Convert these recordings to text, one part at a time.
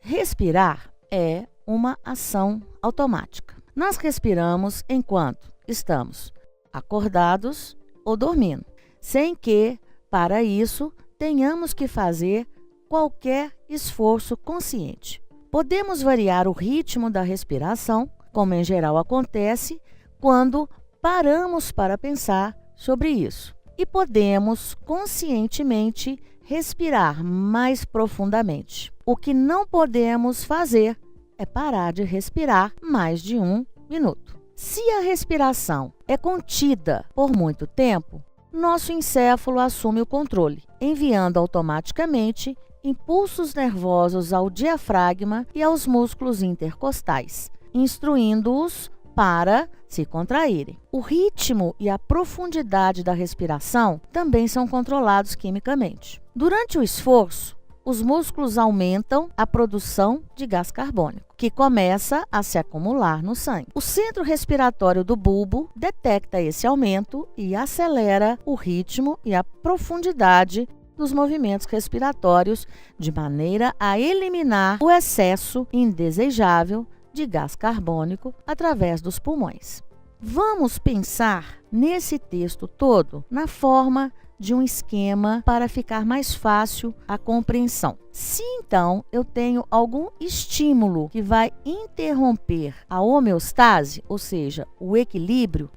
Respirar é uma ação automática. Nós respiramos enquanto estamos acordados ou dormindo, sem que, para isso, tenhamos que fazer qualquer esforço consciente. Podemos variar o ritmo da respiração, como em geral acontece quando paramos para pensar sobre isso. E podemos conscientemente respirar mais profundamente. O que não podemos fazer é parar de respirar mais de 1 minuto. Se a respiração é contida por muito tempo, nosso encéfalo assume o controle, enviando automaticamente impulsos nervosos ao diafragma e aos músculos intercostais, instruindo-os para se contraírem. O ritmo e a profundidade da respiração também são controlados quimicamente. Durante o esforço, os músculos aumentam a produção de gás carbônico, que começa a se acumular no sangue. O centro respiratório do bulbo detecta esse aumento e acelera o ritmo e a profundidade dos movimentos respiratórios, de maneira a eliminar o excesso indesejável de gás carbônico através dos pulmões. Vamos pensar nesse texto todo na forma de um esquema para ficar mais fácil a compreensão. Se então eu tenho algum estímulo que vai interromper a homeostase, ou seja, o equilíbrio,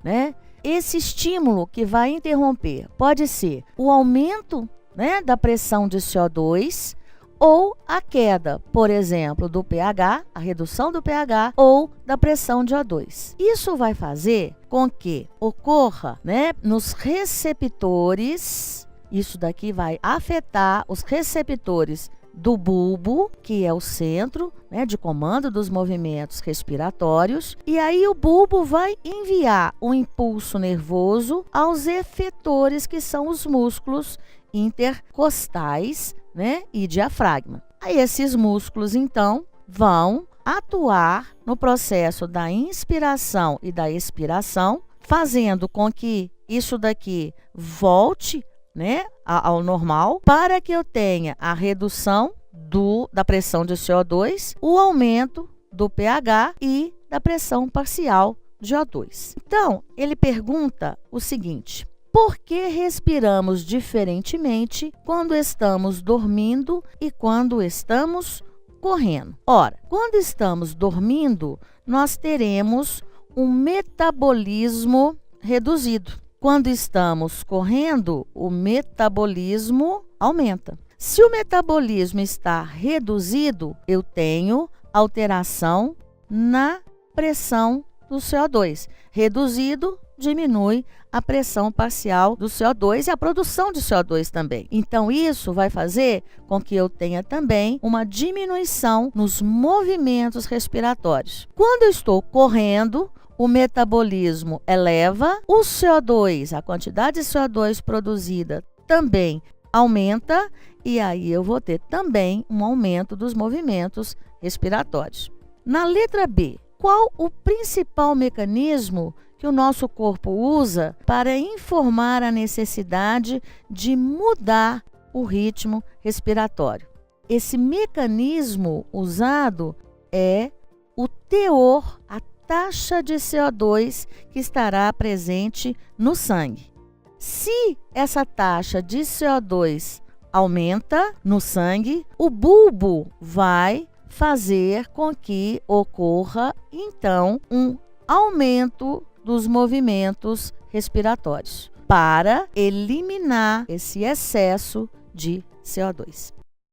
Esse estímulo que vai interromper pode ser o aumento, da pressão de CO2 ou a queda, por exemplo, do pH, a redução do pH ou da pressão de O2. Isso vai fazer com que ocorra, nos receptores, isso daqui vai afetar os receptores do bulbo, que é o centro, de comando dos movimentos respiratórios, e aí o bulbo vai enviar um impulso nervoso aos efetores, que são os músculos intercostais, e diafragma. Aí esses músculos, então, vão atuar no processo da inspiração e da expiração, fazendo com que isso daqui volte, ao normal, para que eu tenha a redução da pressão de CO2, o aumento do pH e da pressão parcial de O2. Então, ele pergunta o seguinte: por que respiramos diferentemente quando estamos dormindo e quando estamos correndo? Ora, quando estamos dormindo, nós teremos um metabolismo reduzido. Quando estamos correndo, o metabolismo aumenta. Se o metabolismo está reduzido, eu tenho alteração na pressão do CO2. Reduzido, diminui a pressão parcial do CO2 e a produção de CO2 também. Então, isso vai fazer com que eu tenha também uma diminuição nos movimentos respiratórios. Quando eu estou correndo, o metabolismo eleva, o CO2, a quantidade de CO2 produzida também aumenta, e aí eu vou ter também um aumento dos movimentos respiratórios. Na letra B, qual o principal mecanismo que o nosso corpo usa para informar a necessidade de mudar o ritmo respiratório? Esse mecanismo usado é o teor, a taxa de CO2 que estará presente no sangue. Se essa taxa de CO2 aumenta no sangue, o bulbo vai fazer com que ocorra, então, um aumento dos movimentos respiratórios para eliminar esse excesso de CO2.